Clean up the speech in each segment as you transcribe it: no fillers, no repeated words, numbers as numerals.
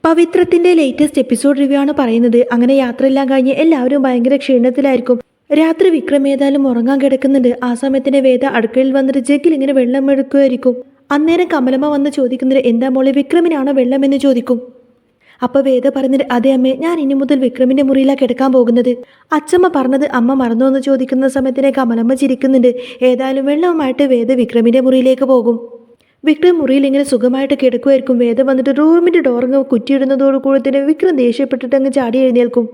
പവിത്രത്തിന്റെ latest episode review ആണ് പറയുന്നത്. അങ്ങനെ യാത്രയെല്ലാം കഴിഞ്ഞ് എല്ലാവരും ഭയങ്കര ക്ഷീണത്തിലായിരിക്കും. രാത്രി വിക്രം ഏതായാലും ഉറങ്ങാൻ കിടക്കുന്നുണ്ട്. ആ സമയത്തിന് വേദ അടുക്കളയിൽ വന്നിട്ട് ജഗ്ഗിൽ ഇങ്ങനെ വെള്ളം എടുക്കുമായിരിക്കും. അന്നേരം കമലമ്മ വന്ന് ചോദിക്കുന്നത്, എന്താ മോളെ വിക്രമിനാണോ വെള്ളമെന്ന് ചോദിക്കും. അപ്പൊ വേദ പറഞ്ഞിട്ട്, അതെ അമ്മേ, ഞാൻ ഇനി മുതൽ വിക്രമിന്റെ മുറിയിലാണ് കിടക്കാൻ പോകുന്നത്. അച്ചമ്മ പറഞ്ഞത് അമ്മ മറന്നോ എന്ന് ചോദിക്കുന്ന സമയത്തിനെ കമലമ്മ ചിരിക്കുന്നുണ്ട്. ഏതായാലും വെള്ളവുമായിട്ട് വേദ വിക്രമിന്റെ മുറിയിലേക്ക് പോകും. വിക്രം മുറിയിൽ ഇങ്ങനെ സുഖമായിട്ട് കിടക്കുമായിരിക്കും. വേദ വന്നിട്ട് റൂമിന്റെ ഡോറങ്ങ് കുറ്റിയിടുന്നതോടുകൂടി തന്നെ വിക്രം ദേഷ്യപ്പെട്ടിട്ട് അങ്ങ് ചാടി എഴുന്നേൽക്കും.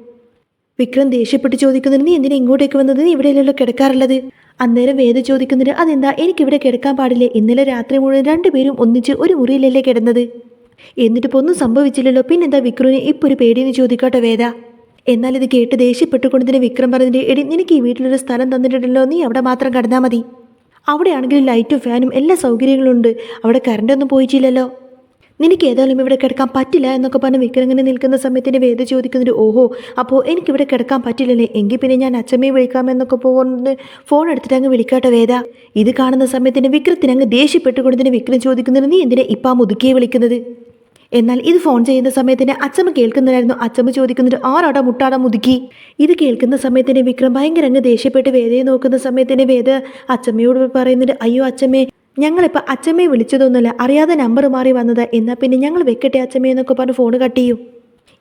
വിക്രം ദേഷ്യപ്പെട്ട് ചോദിക്കുന്നുണ്ട്, നീ എന്തിനാ ഇങ്ങോട്ടേക്ക് വന്നത്? നീ ഇവിടെയല്ലല്ലോ കിടക്കാറുള്ളത്. അന്നേരം വേദ ചോദിക്കുന്നുണ്ട്, അതെന്താ, എനിക്കിവിടെ കിടക്കാൻ പാടില്ലേ? ഇന്നലെ രാത്രി മുഴുവൻ രണ്ടുപേരും ഒന്നിച്ച് ഒരു മുറിയിലല്ലേ കിടന്നത്? എന്നിട്ടിപ്പോൾ ഒന്നും സംഭവിച്ചില്ലല്ലോ, പിന്നെന്താ വിക്രമിന് ഇപ്പൊ ഒരു പേടിയെന്ന് ചോദിക്കട്ടെ വേദ. എന്നാൽ ഇത് കേട്ട് ദേഷ്യപ്പെട്ടുകൊണ്ട് തന്നെ വിക്രം പറഞ്ഞിട്ട്, എടി നിനക്ക് ഈ വീട്ടിലൊരു സ്ഥലം തന്നിട്ടുണ്ടല്ലോ, നീ അവിടെ മാത്രം കിടന്നാൽ മതി. അവിടെയാണെങ്കിൽ ലൈറ്റും ഫാനും എല്ലാ സൗകര്യങ്ങളും ഉണ്ട്. അവിടെ കറണ്ടൊന്നും പോയിട്ടില്ലല്ലോ. നിനക്ക് ഏതായാലും ഇവിടെ കിടക്കാൻ പറ്റില്ല എന്നൊക്കെ പറഞ്ഞ് വിക്രം ഇങ്ങനെ നിൽക്കുന്ന സമയത്തിന് വേദ ചോദിക്കുന്നുണ്ട്, ഓഹോ, അപ്പോൾ എനിക്കിവിടെ കിടക്കാൻ പറ്റില്ലല്ലേ? എങ്കിൽ പിന്നെ ഞാൻ അച്ഛമ്മയെ വിളിക്കാമെന്നൊക്കെ പോകുന്നത് ഫോൺ എടുത്തിട്ട് അങ്ങ് വിളിക്കാട്ടെ വേദ. ഇത് കാണുന്ന സമയത്തിന് വിക്രത്തിന് അങ്ങ് ദേഷ്യപ്പെട്ടുകൊണ്ട് തന്നെ വിക്രം ചോദിക്കുന്നുണ്ട്, നീ എന്തിനാ ഇപ്പം ആ മുതുക്കിയെ വിളിക്കുന്നത്? എന്നാൽ ഇത് ഫോൺ ചെയ്യുന്ന സമയത്തിന് അച്ചമ്മ കേൾക്കുന്നുണ്ടായിരുന്നു. അച്ചമ്മ ചോദിക്കുന്നുണ്ട്, ആറാടാ മുട്ടാടാ മുതുക്കി? ഇത് കേൾക്കുന്ന സമയത്തിന് വിക്രം ഭയങ്കര അങ്ങ് ദേഷ്യപ്പെട്ട് വേദയെ നോക്കുന്ന സമയത്തിന് വേദ അച്ചമ്മയോട് പറയുന്നുണ്ട്, അയ്യോ അച്ചമ്മേ, ഞങ്ങളിപ്പോൾ അച്ചമ്മയെ വിളിച്ചതൊന്നുമല്ല, അറിയാതെ നമ്പർ മാറി വന്നത്. എന്നാൽ പിന്നെ ഞങ്ങൾ വെക്കട്ടെ അച്ചമ്മയെന്നൊക്കെ പറഞ്ഞ് ഫോൺ കട്ട് ചെയ്യും.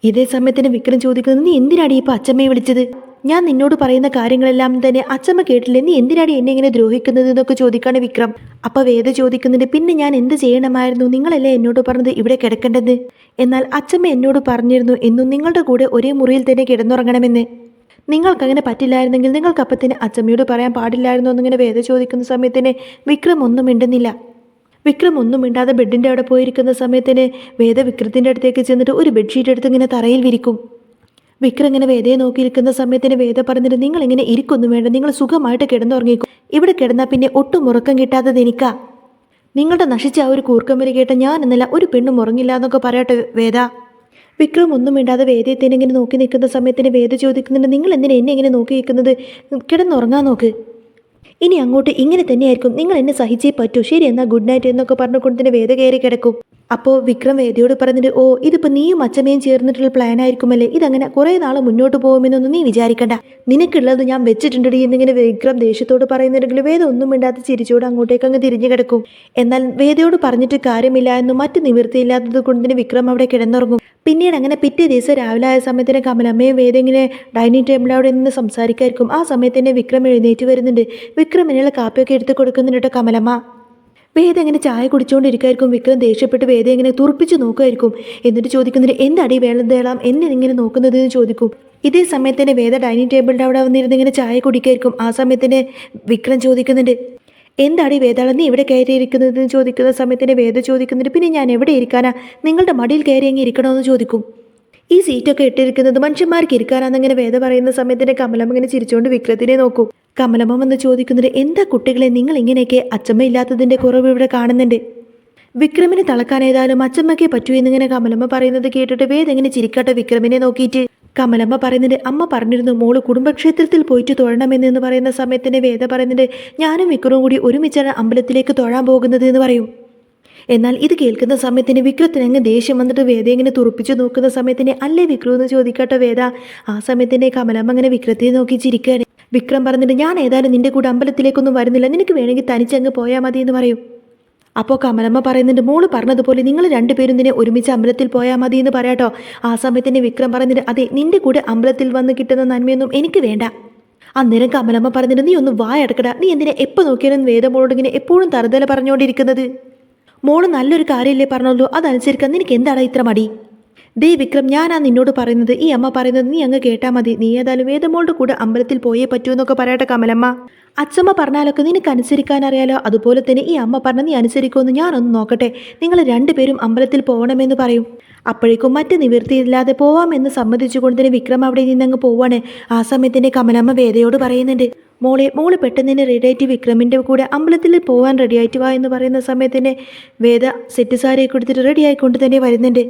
ഇതേ സമയത്തിന് വിക്രം ചോദിക്കുന്നത്, നീ എന്തിനാടി ഇപ്പോൾ അച്ചമ്മയെ വിളിച്ചത്? ഞാൻ നിന്നോട് പറയുന്ന കാര്യങ്ങളെല്ലാം തന്നെ അച്ചമ്മ കേട്ടില്ലേ, നീ എന്തിനാടി എന്നെ ഇങ്ങനെ ദ്രോഹിക്കുന്നത് എന്നൊക്കെ ചോദിക്കാണ് വിക്രം. അപ്പോൾ വേദ ചോദിക്കുന്നുണ്ട്, പിന്നെ ഞാൻ എന്ത് ചെയ്യണമായിരുന്നു? നിങ്ങളല്ലേ എന്നോട് പറഞ്ഞത് ഇവിടെ കിടക്കേണ്ടത്? എന്നാൽ അച്ചമ്മ എന്നോട് പറഞ്ഞിരുന്നു എന്നും നിങ്ങളുടെ കൂടെ ഒരേ മുറിയിൽ തന്നെ കിടന്നുറങ്ങണമെന്ന്. നിങ്ങൾക്കങ്ങനെ പറ്റില്ലായിരുന്നെങ്കിൽ നിങ്ങൾക്ക് അപ്പം തന്നെ അച്ചമ്മയോട് പറയാൻ പാടില്ലായിരുന്നു എന്നിങ്ങനെ വേദ ചോദിക്കുന്ന സമയത്തിന് വിക്രം ഒന്നും മിണ്ടുന്നില്ല. വിക്രം ഒന്നും മിണ്ടാതെ ബെഡിൻ്റെ അവിടെ പോയിരിക്കുന്ന സമയത്തിന് വേദ വിക്രത്തിൻ്റെ അടുത്തേക്ക് ചെന്നിട്ട് ഒരു ബെഡ്ഷീറ്റ് എടുത്ത് ഇങ്ങനെ തറയിൽ വിരിക്കും. വിക്രം ഇങ്ങനെ വേദയെ നോക്കിയിരിക്കുന്ന സമയത്തിന് വേദ പറഞ്ഞിട്ട്, നിങ്ങൾ ഇങ്ങനെ ഇരിക്കൊന്നും വേണ്ട, നിങ്ങൾ സുഖമായിട്ട് കിടന്നുറങ്ങിക്കും. ഇവിടെ കിടന്നാൽ പിന്നെ ഒട്ടും ഉറക്കം കിട്ടാത്തത് എനിക്കാ. നിങ്ങളുടെ നശിച്ച ആ ഒരു കൂർക്കം വരെ കേട്ട ഞാൻ എന്നല്ല ഒരു പെണ്ണും ഉറങ്ങില്ല എന്നൊക്കെ പറയട്ടെ വേദ. വിക്രം ഒന്നും മിണ്ടാതെ വേദയെ തന്നെ ഇങ്ങനെ നോക്കി നിൽക്കുന്ന സമയത്തിന് വേദ ചോദിക്കുന്നുണ്ട്, നിങ്ങൾ എന്തിനാ എന്നെ ഇങ്ങനെ നോക്കി നിൽക്കുന്നത്? കിടന്നുറങ്ങാൻ നോക്ക്. ഇനി അങ്ങോട്ട് ഇങ്ങനെ തന്നെയായിരിക്കും, നിങ്ങൾ എന്നെ സഹിച്ചേ പറ്റൂ. ശരി എന്നാൽ ഗുഡ് നൈറ്റ് എന്നൊക്കെ പറഞ്ഞുകൊണ്ട് തന്നെ വേദ കയറി കിടക്കും. അപ്പോൾ വിക്രം വേദയോട് പറഞ്ഞിട്ട്, ഓ, ഇതിപ്പോൾ നീയും അച്ഛമ്മയും ചേർന്നിട്ടുള്ള പ്ലാൻ ആയിരിക്കുമല്ലേ? ഇതങ്ങനെ കുറേ നാൾ മുന്നോട്ട് പോകുമെന്നൊന്നും നീ വിചാരിക്കണ്ട. നിനക്കുള്ളത് ഞാൻ വെച്ചിട്ടുണ്ടടി എന്നിങ്ങനെ വിക്രം ദേഷ്യത്തോട് പറയുന്നുണ്ടെങ്കിൽ വേദ ഒന്നും മിണ്ടാതെ ചിരിച്ചോട് അങ്ങോട്ടേക്ക് അങ്ങ് തിരിഞ്ഞു കിടക്കും. എന്നാൽ വേദയോട് പറഞ്ഞിട്ട് കാര്യമില്ല എന്നും മറ്റു നിവൃത്തിയില്ലാത്തത് കൊണ്ട് തന്നെ വിക്രം അവിടെ കിടന്നുറങ്ങും. പിന്നീട് അങ്ങനെ പിറ്റേ ദിവസം രാവിലെ ആയ സമയത്തിന് കമലമ്മയും വേദ ഇങ്ങനെ ഡൈനിങ് ടേബിളിൽ അവിടെ നിന്ന് സംസാരിക്കായിരിക്കും. ആ സമയത്ത് വിക്രം എഴുന്നേറ്റ് വരുന്നുണ്ട്. വിക്രമിനുള്ള കാപ്പിയൊക്കെ എടുത്ത് കൊടുക്കുന്നുണ്ട് കേട്ടോ കമലമ്മ. വേദ ഇങ്ങനെ ചായ കുടിച്ചുകൊണ്ടിരിക്കുമായിരിക്കും. വിക്രം ദേഷ്യപ്പെട്ട് വേദ ഇങ്ങനെ തുറപ്പിച്ച് നോക്കുമായിരിക്കും. എന്നിട്ട് ചോദിക്കുന്നുണ്ട്, എന്താടി വേളം എന്നെ ഇങ്ങനെ നോക്കുന്നത് എന്ന് ചോദിക്കും. ഇതേ സമയത്തിന് വേദ ഡൈനിങ് ടേബിളിൻ്റെ അവിടെ വന്നിരുന്ന് ഇങ്ങനെ ചായ കുടിക്കുമായിരിക്കും. ആ സമയത്തിന് വിക്രം ചോദിക്കുന്നുണ്ട്, എന്താടി വേദാളം നീ ഇവിടെ കയറിയിരിക്കുന്നത് എന്ന് ചോദിക്കുന്ന സമയത്തിന് വേദ ചോദിക്കുന്നുണ്ട്, പിന്നെ ഞാൻ എവിടെ ഇരിക്കാനാ? നിങ്ങളുടെ മടിയിൽ കയറി അങ്ങ് ഇരിക്കണമെന്ന് ചോദിക്കും. ഈ സീറ്റൊക്കെ ഇട്ടിരിക്കുന്നത് മനുഷ്യന്മാർക്ക് ഇരിക്കാനാണെന്നിങ്ങനെ വേദ പറയുന്ന സമയത്തിന് കമലമ്മ ഇങ്ങനെ ചിരിച്ചുകൊണ്ട് വിക്രത്തിനെ നോക്കും. കമലമ്മ വന്ന് ചോദിക്കുന്നത്, എന്താ കുട്ടികളെ നിങ്ങൾ ഇങ്ങനെയൊക്കെ? അച്ചമ്മ ഇല്ലാത്തതിൻ്റെ കുറവ് ഇവിടെ കാണുന്നുണ്ട്. വിക്രമിനെ തളക്കാൻ ഏതായാലും അച്ചമ്മയ്ക്കേ പറ്റൂ എന്നിങ്ങനെ കമലമ്മ പറയുന്നത് കേട്ടിട്ട് വേദ ഇങ്ങനെ ചിരിക്കട്ടെ വിക്രമിനെ നോക്കിയിട്ട്. കമലമ്മ പറയുന്നുണ്ട്, അമ്മ പറഞ്ഞിരുന്നു മോള് കുടുംബക്ഷേത്രത്തിൽ പോയിട്ട് തൊഴണമെന്ന് പറയുന്ന സമയത്തിന് വേദ പറയുന്നുണ്ട്, ഞാനും വിക്രവും കൂടി ഒരുമിച്ചാണ് അമ്പലത്തിലേക്ക് തൊഴാൻ പോകുന്നത് എന്ന് പറയും. എന്നാൽ ഇത് കേൾക്കുന്ന സമയത്തിന് വിക്രത്തിന് അങ്ങ് ദേഷ്യം വന്നിട്ട് വേദ ഇങ്ങനെ തുറപ്പിച്ച് നോക്കുന്ന സമയത്തിന്, അല്ലേ വിക്രം എന്ന് ചോദിക്കട്ടെ വേദ. ആ സമയത്തിന് കമലമ്മ അങ്ങനെ വിക്രത്തെ നോക്കി ചിരിക്കുകയാണ്. വിക്രം പറഞ്ഞിട്ട്, ഞാൻ ഏതായാലും നിന്റെ കൂടെ അമ്പലത്തിലേക്കൊന്നും വരുന്നില്ല, നിനക്ക് വേണമെങ്കിൽ തനിച്ചങ്ങ് പോയാൽ മതി എന്ന് പറയും. അപ്പോൾ കമലമ്മ പറയുന്നുണ്ട്, മോള് പറഞ്ഞതുപോലെ നിങ്ങൾ രണ്ടുപേരും തന്നെ ഒരുമിച്ച് അമ്പലത്തിൽ പോയാൽ മതി എന്ന് പറയാട്ടോ. ആ സമയത്തിന് വിക്രം പറഞ്ഞിട്ട്, അതെ, നിന്റെ കൂടെ അമ്പലത്തിൽ വന്ന് കിട്ടുന്ന നന്മയൊന്നും എനിക്ക് വേണ്ട. അന്നേരം കമലമ്മ പറഞ്ഞിട്ട്, നീ ഒന്ന് വായടക്കടാ, നീ എന്തിനാ എപ്പോൾ നോക്കിയാലും വേദമോളോട് ഇങ്ങനെ എപ്പോഴും തറുതല പറഞ്ഞുകൊണ്ടിരിക്കുന്നത്? മോള് നല്ലൊരു കാര്യമല്ലേ പറഞ്ഞുള്ളൂ, അതനുസരിക്കാൻ നിനക്ക് എന്താണ് ഇത്ര മടി? ദേ വിക്രം, ഞാനാ നിന്നോട് പറയുന്നത്, ഈ അമ്മ പറയുന്നത് നീ അങ്ങ് കേട്ടാൽ മതി. നീ ഏതായാലും വേദമോളുടെ കൂടെ അമ്പലത്തിൽ പോയേ പറ്റൂ എന്നൊക്കെ പറയട്ടെ കമലമ്മ. അച്ചമ്മ പറഞ്ഞാലൊക്കെ നിനക്ക് അനുസരിക്കാൻ അറിയാലോ, അതുപോലെ തന്നെ ഈ അമ്മ പറഞ്ഞ നീ അനുസരിക്കുമെന്ന് ഞാനൊന്ന് നോക്കട്ടെ. നിങ്ങൾ രണ്ടുപേരും അമ്പലത്തിൽ പോകണമെന്ന് പറയും. അപ്പോഴേക്കും മറ്റ് നിവൃത്തിയില്ലാതെ പോവാമെന്ന് സമ്മതിച്ചുകൊണ്ട് തന്നെ വിക്രം അവിടെ നിന്നങ്ങ് പോവാണ്. ആ സമയത്തിൻ്റെ കമലമ്മ വേദയോട് പറയുന്നുണ്ട്, മോള് പെട്ടെന്ന് തന്നെ റെഡിയായിട്ട് വിക്രമിൻ്റെ കൂടെ അമ്പലത്തിൽ പോകാൻ റെഡിയായിട്ട് വാ എന്ന് പറയുന്ന സമയത്തിന് വേദ സെറ്റ് സാരിയൊക്കെ കൊടുത്തിട്ട് റെഡിയായിക്കൊണ്ട് തന്നെ വരുന്നുണ്ട്.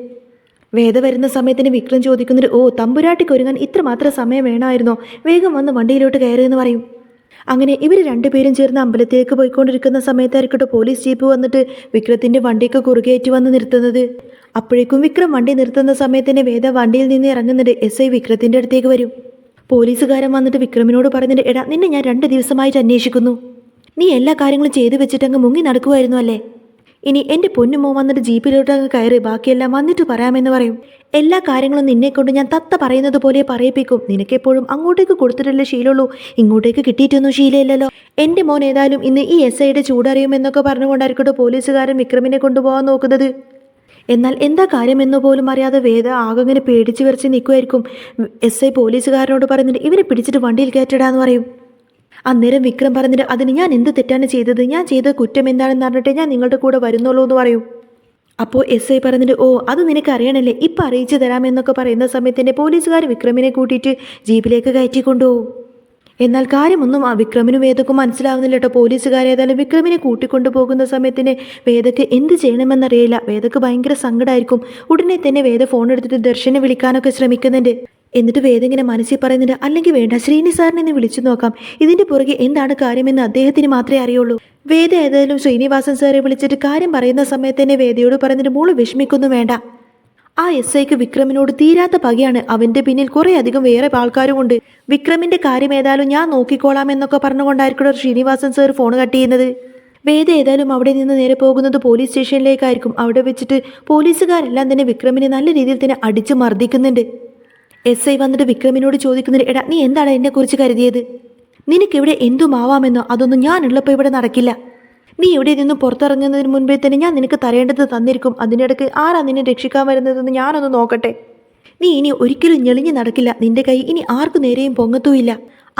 വേദ വരുന്ന സമയത്തിന് വിക്രം ചോദിക്കുന്നുണ്ട്, ഓ, തമ്പുരാട്ടിക്ക് ഒരുങ്ങാൻ ഇത്രമാത്രം സമയം വേണമായിരുന്നോ? വേഗം വന്ന് വണ്ടിയിലോട്ട് കയറി എന്ന് പറയും. അങ്ങനെ ഇവർ രണ്ടുപേരും ചേർന്ന് അമ്പലത്തിലേക്ക് പോയിക്കൊണ്ടിരിക്കുന്ന സമയത്തായിരിക്കട്ടെ പോലീസ് ജീപ്പ് വന്നിട്ട് വിക്രത്തിന്റെ വണ്ടിക്ക് കുറുകേറ്റി വന്ന് നിർത്തുന്നത്. അപ്പോഴേക്കും വിക്രം വണ്ടി നിർത്തുന്ന സമയത്തിന് വേദ വണ്ടിയിൽ നിന്ന് ഇറങ്ങുന്നുണ്ട്. എസ് ഐ വിക്രത്തിന്റെ അടുത്തേക്ക് വരും. പോലീസുകാരൻ വന്നിട്ട് വിക്രമിനോട് പറയുന്നുണ്ട്, എടാ നിന്നെ ഞാൻ 2 ദിവസമായിട്ട് അന്വേഷിക്കുന്നു. നീ എല്ലാ കാര്യങ്ങളും ചെയ്തു വെച്ചിട്ട് അങ്ങ് മുങ്ങി നടക്കുമായിരുന്നു അല്ലേ? ഇനി എൻ്റെ പൊന്നുമോ വന്നിട്ട് ജീപ്പിലോട്ട് അങ്ങ് കയറി ബാക്കിയെല്ലാം വന്നിട്ട് പറയാമെന്ന് പറയും. എല്ലാ കാര്യങ്ങളും നിന്നെ കൊണ്ട് ഞാൻ തത്ത പറയുന്നത് പോലെ പറയിപ്പിക്കും. നിനക്കെപ്പോഴും അങ്ങോട്ടേക്ക് കൊടുത്തിട്ടല്ലേ ശീലമുള്ളൂ, ഇങ്ങോട്ടേക്ക് കിട്ടിയിട്ടൊന്നും ശീലമില്ലല്ലോ. എൻ്റെ മോൻ ഏതായാലും ഇന്ന് ഈ എസ് ഐയുടെ ചൂടറിയുമെന്നൊക്കെ പറഞ്ഞുകൊണ്ടായിരിക്കട്ടെ പോലീസുകാരൻ വിക്രമിനെ കൊണ്ടുപോകാൻ നോക്കുന്നത്. എന്നാൽ എന്താ കാര്യമെന്ന് പോലും അറിയാതെ വേദ ആകങ്ങനെ പേടിച്ച് വിറച്ച് നിൽക്കുമായിരിക്കും. എസ് ഐ പോലീസുകാരനോട് പറയുന്നുണ്ട്, ഇവനെ പിടിച്ചിട്ട് വണ്ടിയിൽ കയറ്റിടാന്ന് പറയും. അന്നേരം വിക്രം പറഞ്ഞിട്ട്, അതിന് ഞാൻ എന്ത് തെറ്റാണ് ചെയ്തത്, ഞാൻ ചെയ്ത കുറ്റം എന്താണെന്ന് പറഞ്ഞിട്ട് ഞാൻ നിങ്ങളുടെ കൂടെ വരുന്നുള്ളൂ എന്ന് പറയും. അപ്പോൾ എസ് ഐ പറഞ്ഞിട്ട്, ഓ അത് നിനക്ക് അറിയണല്ലേ, ഇപ്പം അറിയിച്ചു തരാമെന്നൊക്കെ പറയുന്ന സമയത്തിൻ്റെ പോലീസുകാർ വിക്രമിനെ കൂട്ടിയിട്ട് ജീപ്പിലേക്ക് കയറ്റി കൊണ്ടുപോകും. എന്നാൽ കാര്യമൊന്നും ആ വിക്രമിനും വേദക്കും മനസ്സിലാവുന്നില്ല കേട്ടോ. പോലീസുകാരേതായാലും വിക്രമിനെ കൂട്ടിക്കൊണ്ടു പോകുന്ന സമയത്തിന് വേദക്ക് എന്ത് ചെയ്യണമെന്നറിയില്ല. വേദക്ക് ഭയങ്കര സങ്കടമായിരിക്കും. ഉടനെ തന്നെ വേദ ഫോൺ എടുത്തിട്ട് ദർശനെ വിളിക്കാനൊക്കെ ശ്രമിക്കുന്നുണ്ട്. എന്നിട്ട് വേദ ഇങ്ങനെ മനസ്സിൽ പറയുന്നുണ്ട്, അല്ലെങ്കിൽ വേണ്ട, ശ്രീനി സാറിനെ ഒന്ന് വിളിച്ചു നോക്കാം, ഇതിൻ്റെ പുറകെ എന്താണ് കാര്യമെന്ന് അദ്ദേഹത്തിന് മാത്രമേ അറിയുള്ളൂ. വേദ ഏതായാലും ശ്രീനിവാസൻ സാറെ വിളിച്ചിട്ട് കാര്യം പറയുന്ന സമയത്ത് തന്നെ വേദയോട് പറഞ്ഞിട്ട്, മോള് വിഷമിക്കൊന്നും വേണ്ട, ആ എസ് ഐക്ക് വിക്രമിനോട് തീരാത്ത പകയാണ്, അവൻ്റെ പിന്നിൽ കുറേ അധികം വേറെ ആൾക്കാരുമുണ്ട്, വിക്രമിൻ്റെ കാര്യം ഏതായാലും ഞാൻ നോക്കിക്കോളാം എന്നൊക്കെ പറഞ്ഞുകൊണ്ടായിരിക്കും ശ്രീനിവാസൻ സാർ ഫോൺ കട്ട് ചെയ്യുന്നത്. വേദ ഏതായാലും അവിടെ നിന്ന് നേരെ പോകുന്നത് പോലീസ് സ്റ്റേഷനിലേക്കായിരിക്കും. അവിടെ വെച്ചിട്ട് പോലീസുകാരെല്ലാം തന്നെ വിക്രമിനെ നല്ല രീതിയിൽ തന്നെ അടിച്ച് മർദ്ദിക്കുന്നുണ്ട്. എസ് ഐ വന്നിട്ട് വിക്രമിനോട് ചോദിക്കുന്നത്, എടാ നീ എന്താണ് എന്നെക്കുറിച്ച് കരുതിയത്? നിനക്കിവിടെ എന്തുമാവാമെന്നോ? അതൊന്നും ഞാനുള്ളപ്പോൾ ഇവിടെ നടക്കില്ല. നീ ഇവിടെ നിന്നും പുറത്തിറങ്ങുന്നതിന് മുൻപേ തന്നെ ഞാൻ നിനക്ക് തരേണ്ടത് തന്നിരിക്കും. അതിനിടയ്ക്ക് ആരാ നിന്നെ രക്ഷിക്കാൻ വരുന്നതെന്ന് ഞാനൊന്ന് നോക്കട്ടെ. നീ ഇനി ഒരിക്കലും ഞെളിഞ്ഞു നടക്കില്ല, നിന്റെ കൈ ഇനി ആർക്കു നേരെയും പൊങ്ങത്തുമില്ല.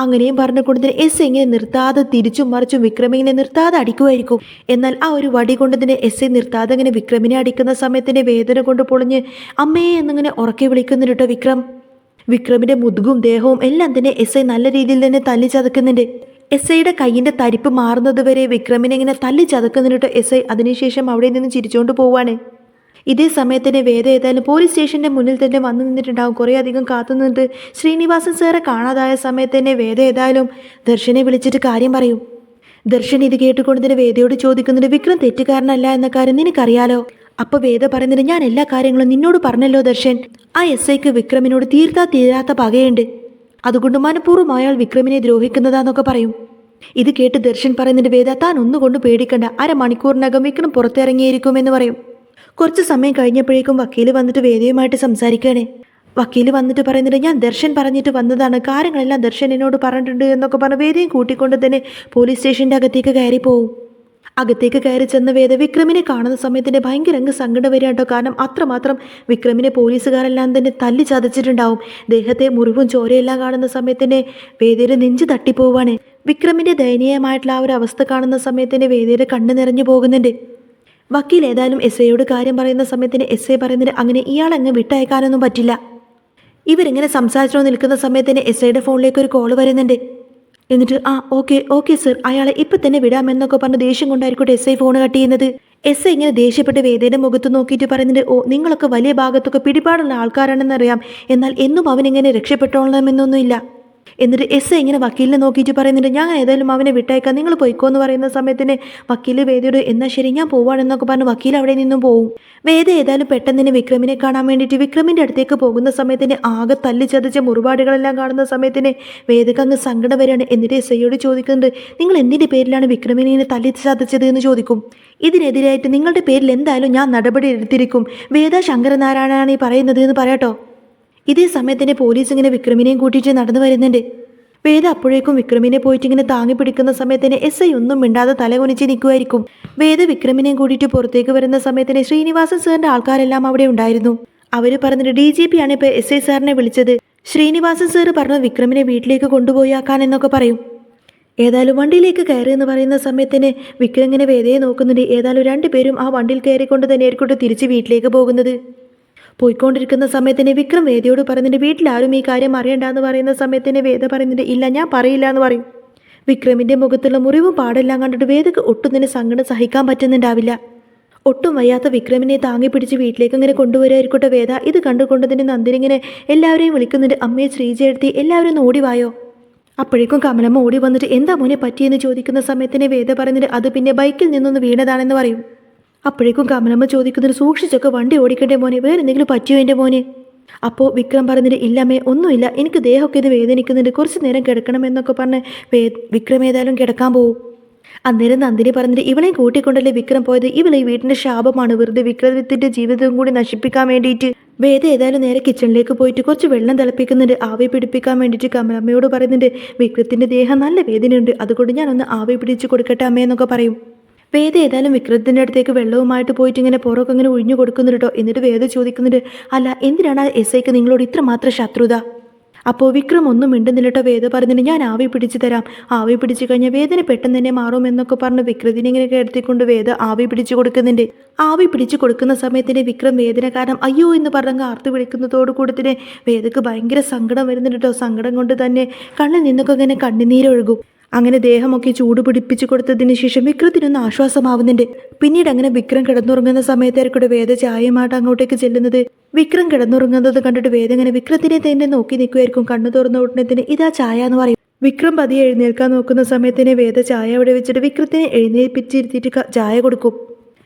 അങ്ങനെയും പറഞ്ഞുകൊണ്ട് തന്നെ എസ് ഇങ്ങനെ നിർത്താതെ തിരിച്ചും മറിച്ചും വിക്രമിനെ നിർത്താതെ അടിക്കുമായിരിക്കും. എന്നാൽ ആ ഒരു വടി കൊണ്ട് തന്നെ എസ് ഐ നിർത്താതെ ഇങ്ങനെ വിക്രമിനെ അടിക്കുന്ന സമയത്തിൻ്റെ വേദന കൊണ്ട് പൊളിഞ്ഞ് അമ്മയെ എന്നിങ്ങനെ ഉറക്കെ വിളിക്കുന്നുണ്ട് കേട്ടോ വിക്രം. വിക്രമിൻ്റെ മുതുകും ദേഹവും എല്ലാം തന്നെ എസ് ഐ നല്ല രീതിയിൽ തന്നെ തല്ലി ചതക്കുന്നുണ്ട്. എസ് ഐയുടെ കൈയിൻ്റെ തരിപ്പ് മാറുന്നത് വരെ വിക്രമിനെ ഇങ്ങനെ തല്ലി ചതക്കുന്നുണ്ട് എസ് ഐ. അതിനുശേഷം അവിടെ നിന്ന് ചിരിച്ചുകൊണ്ട് പോവാണ്. ഇതേ സമയത്തിന് വേദ ഏതായാലും പോലീസ് സ്റ്റേഷൻ്റെ മുന്നിൽ തന്നെ വന്നു നിന്നിട്ടുണ്ടാവും. കുറേ അധികം കാത്തു നിന്നിട്ട് ശ്രീനിവാസൻ സാറെ കാണാതായ സമയത്ത് തന്നെ വേദ ഏതായാലും ദർശനെ വിളിച്ചിട്ട് കാര്യം പറയും. ദർശൻ ഇത് കേട്ടുകൊണ്ട് തന്നെ വേദയോട് ചോദിക്കുന്നുണ്ട്, വിക്രം തെറ്റുകാരനല്ല എന്ന കാര്യം നിനക്കറിയാലോ? അപ്പോൾ വേദ പറയുന്നത്, ഞാൻ എല്ലാ കാര്യങ്ങളും നിന്നോട് പറഞ്ഞല്ലോ ദർശൻ, ആ എസ് ഐക്ക് വിക്രമിനോട് തീരാത്ത പകയുണ്ട്, അതുകൊണ്ട് മനഃപൂർവ്വം അയാൾ വിക്രമിനെ ദ്രോഹിക്കുന്നതാന്നൊക്കെ പറയും. ഇത് കേട്ട് ദർശൻ പറയുന്നുണ്ട്, വേദ താൻ ഒന്നുകൊണ്ട് പേടിക്കണ്ട, അരമണിക്കൂറിനകം വിക്രം പുറത്തിറങ്ങിയിരിക്കുമെന്ന് പറയും. കുറച്ച് സമയം കഴിഞ്ഞപ്പോഴേക്കും വക്കീൽ വന്നിട്ട് വേദയുമായിട്ട് സംസാരിക്കുകയാണ്. വക്കീൽ വന്നിട്ട് പറയുന്നുണ്ട്, ഞാൻ ദർശൻ പറഞ്ഞിട്ട് വന്നതാണ്, കാര്യങ്ങളെല്ലാം ദർശൻ എന്നോട് പറഞ്ഞിട്ടുണ്ട് എന്നൊക്കെ പറഞ്ഞ് വേദയും കൂട്ടിക്കൊണ്ട് തന്നെ പോലീസ് സ്റ്റേഷൻ്റെ അകത്തേക്ക് കയറി പോവും. അകത്തേക്ക് കയറി ചെന്ന വേദ വിക്രമിനെ കാണുന്ന സമയത്തിൻ്റെ ഭയങ്കര അങ്ങ് സങ്കടം വരിക കേട്ടോ. കാരണം അത്രമാത്രം വിക്രമിനെ പോലീസുകാരെല്ലാം തന്നെ തല്ലി ചതച്ചിട്ടുണ്ടാവും. ദേഹത്തെ മുറിവും ചോരയെല്ലാം കാണുന്ന സമയത്തിൻ്റെ വേദയുടെ നെഞ്ച് തട്ടിപ്പോവാണ്. വിക്രമിൻ്റെ ദയനീയമായിട്ടുള്ള ആ ഒരു അവസ്ഥ കാണുന്ന സമയത്തിൻ്റെ വേദയുടെ കണ്ണ് നിറഞ്ഞു പോകുന്നുണ്ട്. വക്കീൽ ഏതായാലും എസ് ഐയോട് കാര്യം പറയുന്ന സമയത്തിന് എസ് ഐ പറയുന്നത്, അങ്ങനെ ഇയാളങ്ങ് വിട്ടയക്കാനൊന്നും പറ്റില്ല. ഇവരിങ്ങനെ സംസാരിച്ചോ നിൽക്കുന്ന സമയത്തിന് എസ് ഐയുടെ ഫോണിലേക്ക് ഒരു കോൾ വരുന്നുണ്ട്. എന്നിട്ട് ഓക്കെ സർ, അയാളെ ഇപ്പം തന്നെ വിടാമെന്നൊക്കെ പറഞ്ഞ് ദേഷ്യം കൊണ്ടായിരിക്കട്ടെ എസ് ഐ ഫോൺ കട്ട് ചെയ്യുന്നത്. എസ് ഐ ഇങ്ങനെ ദേഷ്യപ്പെട്ട് വേദയുടെ മുഖത്ത് നോക്കിയിട്ട് പറയുന്നുണ്ട്, നിങ്ങളൊക്കെ വലിയ ഭാഗത്തൊക്കെ പിടിപാടുള്ള ആൾക്കാരാണെന്നറിയാം, എന്നാൽ എന്നും അവനിങ്ങനെ രക്ഷപ്പെട്ടോളണമെന്നൊന്നുമില്ല. എന്നിട്ട് എസ് ഐ ഇങ്ങനെ വക്കീലിനെ നോക്കിയിട്ട് പറയുന്നുണ്ട്, ഞാൻ ഏതായാലും അവനെ വിട്ടയക്കാം, നിങ്ങൾ പോയിക്കോ എന്ന് പറയുന്ന സമയത്തിന് വക്കീൽ വേദയോട് എന്നാൽ ശരി ഞാൻ പോവാണെന്നൊക്കെ പറഞ്ഞ് വക്കീൽ അവിടെ നിന്നും പോവും. വേദ ഏതായാലും പെട്ടെന്ന് തന്നെ വിക്രമിനെ കാണാൻ വേണ്ടിയിട്ട് വിക്രമിൻ്റെ അടുത്തേക്ക് പോകുന്ന സമയത്തിന് ആകെ തല്ലി ചതച്ച മുറിപാടുകളെല്ലാം കാണുന്ന സമയത്തിന് വേദക്ക് അങ്ങ് സങ്കടം വരികയാണ്. എന്നിട്ട് എസ് ഐയോട് ചോദിക്കുന്നുണ്ട്, നിങ്ങൾ എന്തിൻ്റെ പേരിലാണ് വിക്രമിനെ ഇങ്ങനെ തല്ലി ചതച്ചത് എന്ന് ചോദിക്കും. ഇതിനെതിരായിട്ട് നിങ്ങളുടെ പേരിൽ എന്തായാലും ഞാൻ നടപടി എടുത്തിരിക്കും, വേദ ശങ്കരനാരായണനാണ് ഈ പറയുന്നത് എന്ന് പറയാട്ടോ. ഇതേ സമയത്തിന് പോലീസ് ഇങ്ങനെ വിക്രമിനെയും കൂട്ടിയിട്ട് നടന്നു വരുന്നുണ്ട്. വേദ അപ്പോഴേക്കും വിക്രമിനെ പോയിട്ട് ഇങ്ങനെ താങ്ങി പിടിക്കുന്ന സമയത്തിന് എസ് ഐ ഒന്നും മിണ്ടാതെ തലകുനിച്ച് നിൽക്കുമായിരിക്കും. വേദ വിക്രമിനെയും കൂട്ടിയിട്ട് പുറത്തേക്ക് വരുന്ന സമയത്തിന് ശ്രീനിവാസൻ സാറിൻ്റെ ആൾക്കാരെല്ലാം അവിടെ ഉണ്ടായിരുന്നു. അവർ പറഞ്ഞിട്ട് DGP ആണ് ഇപ്പോൾ എസ് ഐ സാറിനെ വിളിച്ചത്, ശ്രീനിവാസൻ സാറ് പറഞ്ഞ വിക്രമിനെ വീട്ടിലേക്ക് കൊണ്ടുപോയാക്കാൻ എന്നൊക്കെ പറയും. ഏതായാലും വണ്ടിയിലേക്ക് കയറി എന്ന് പറയുന്ന സമയത്തിന് വിക്രം ഇങ്ങനെ വേദയെ നോക്കുന്നുണ്ട്. ഏതായാലും രണ്ടുപേരും ആ വണ്ടിയിൽ കയറിക്കൊണ്ട് തന്നെ ആയിരിക്കും തിരിച്ച് വീട്ടിലേക്ക് പോകുന്നത്. പോയിക്കൊണ്ടിരിക്കുന്ന സമയത്തിന് വിക്രം വേദയോട് പറയുന്നുണ്ട്, വീട്ടിലാരും ഈ കാര്യം അറിയണ്ടെന്ന് പറയുന്ന സമയത്തിന് വേദ പറയുന്നുണ്ട്, ഇല്ല ഞാൻ പറയില്ല എന്ന് പറയും. വിക്രമിൻ്റെ മുഖത്തുള്ള മുറിവും പാടെല്ലാം കണ്ടിട്ട് വേദക്ക് ഒട്ടും തന്നെ സങ്കടം സഹിക്കാൻ പറ്റുന്നുണ്ടാവില്ല. ഒട്ടും വയ്യാത്ത വിക്രമിനെ താങ്ങി പിടിച്ച് വീട്ടിലേക്ക് ഇങ്ങനെ കൊണ്ടുവരായിരിക്കട്ടെ വേദ. ഇത് കണ്ടുകൊണ്ട് തന്നെ നന്ദിനി ഇങ്ങനെ എല്ലാവരെയും വിളിക്കുന്നുണ്ട്, അമ്മയെ ശ്രീജയെടുത്തി എല്ലാവരും ഒന്ന് ഓടിവായോ. അപ്പോഴേക്കും കമലമ്മ ഓടി വന്നിട്ട് എന്താ മോനെ പറ്റിയെന്ന് ചോദിക്കുന്ന സമയത്തിന് വേദ പറയുന്നത് അത് പിന്നെ ബൈക്കിൽ നിന്നൊന്ന് വീണതാണെന്ന് പറയും. അപ്പോഴേക്കും കമലമ്മ ചോദിക്കുന്നത് സൂക്ഷിച്ചൊക്കെ വണ്ടി ഓടിക്കണ്ടേ മോനെ, വേറെ എന്തെങ്കിലും പറ്റിയോ എൻ്റെ മോനെ? അപ്പോൾ വിക്രം പറഞ്ഞിട്ട് ഇല്ലമ്മേ ഒന്നുമില്ല, എനിക്ക് ദേഹമൊക്കെ ഇത് വേദനിക്കുന്നുണ്ട്, കുറച്ച് നേരം കിടക്കണമെന്നൊക്കെ പറഞ്ഞ് വിക്രം ഏതായാലും കിടക്കാൻ പോകും. അന്നേരം നന്ദിനി പറഞ്ഞിട്ട് ഇവളെയും കൂട്ടിക്കൊണ്ടല്ലേ വിക്രം പോയത്, ഇവളെ ഈ വീട്ടിൻ്റെ ശാപമാണ്, വെറുതെ വിക്രമത്തിൻ്റെ ജീവിതവും കൂടി നശിപ്പിക്കാൻ വേണ്ടിയിട്ട്. വേദ ഏതായാലും നേരെ കിച്ചണിലേക്ക് പോയിട്ട് കുറച്ച് വെള്ളം തിളപ്പിക്കുന്നുണ്ട്, ആവി പിടിപ്പിക്കാൻ വേണ്ടിയിട്ട് കമലമ്മയോട് പറയുന്നുണ്ട് വിക്രത്തിൻ്റെ ദേഹം നല്ല വേദനയുണ്ട്, അതുകൊണ്ട് ഞാനൊന്ന് ആവി പിടിച്ച് കൊടുക്കട്ടെ അമ്മയെന്നൊക്കെ പറയും. വേദ ഏതായാലും വിക്രത്തിൻ്റെ അടുത്തേക്ക് വെള്ളവുമായിട്ട് പോയിട്ട് ഇങ്ങനെ പുറമൊക്കെ ഇങ്ങനെ ഒഴിഞ്ഞു കൊടുക്കുന്നുണ്ട് കേട്ടോ. എന്നിട്ട് വേദ ചോദിക്കുന്നുണ്ട് അല്ല എന്തിനാണ് ആ എസ് ഐക്ക് നിങ്ങളോട് ഇത്രമാത്രം ശത്രുത? അപ്പോൾ വിക്രം ഒന്നും മിണ്ടുന്നില്ല കേട്ടോ. വേദ പറഞ്ഞിട്ട് ഞാൻ ആവി പിടിച്ച് തരാം, ആവി പിടിച്ച് കഴിഞ്ഞാൽ വേദന പെട്ടെന്ന് തന്നെ മാറുമെന്നൊക്കെ പറഞ്ഞ് വിക്രത്തിനെ ഇങ്ങനെ കിടത്തിക്കൊണ്ട് വേദ ആവി പിടിച്ച് കൊടുക്കുന്നുണ്ട്. ആവി പിടിച്ച് കൊടുക്കുന്ന സമയത്തിന് വിക്രം വേദന കാരണം അയ്യോ എന്ന് പറഞ്ഞ് ആർത്ത് വിളിക്കുന്നതോട് കൂടി തന്നെ വേദക്ക് ഭയങ്കര സങ്കടം വരുന്നുണ്ട് കേട്ടോ. സങ്കടം കൊണ്ട് തന്നെ കണ്ണിൽ നിന്നൊക്കെ ഇങ്ങനെ കണ്ണുനീരൊഴുകും. അങ്ങനെ ദേഹമൊക്കെ ചൂട് പിടിപ്പിച്ച് കൊടുത്തതിന് ശേഷം വിക്രത്തിനൊന്ന് ആശ്വാസമാവുന്നുണ്ട്. പിന്നീട് അങ്ങനെ വിക്രം കിടന്നുറങ്ങുന്ന സമയത്തായിരിക്കും വേദ ചായയുമായിട്ട് അങ്ങോട്ടേക്ക് ചെല്ലുന്നത്. വിക്രം കിടന്നുറങ്ങുന്നത് കണ്ടിട്ട് വേദ ഇങ്ങനെ വിക്രത്തിനെ തന്നെ നോക്കി നിൽക്കുമായിരിക്കും. കണ്ണു തുറന്ന ഉടനെ തന്നെ ഇതാ ചായ എന്ന് പറയും. വിക്രം പതിയെ എഴുന്നേൽക്കാൻ നോക്കുന്ന സമയത്തിന് വേദ ചായ അവിടെ വെച്ചിട്ട് വിക്രത്തിനെ എഴുന്നേൽപ്പിച്ചിരുത്തിയിട്ട് ചായ കൊടുക്കും.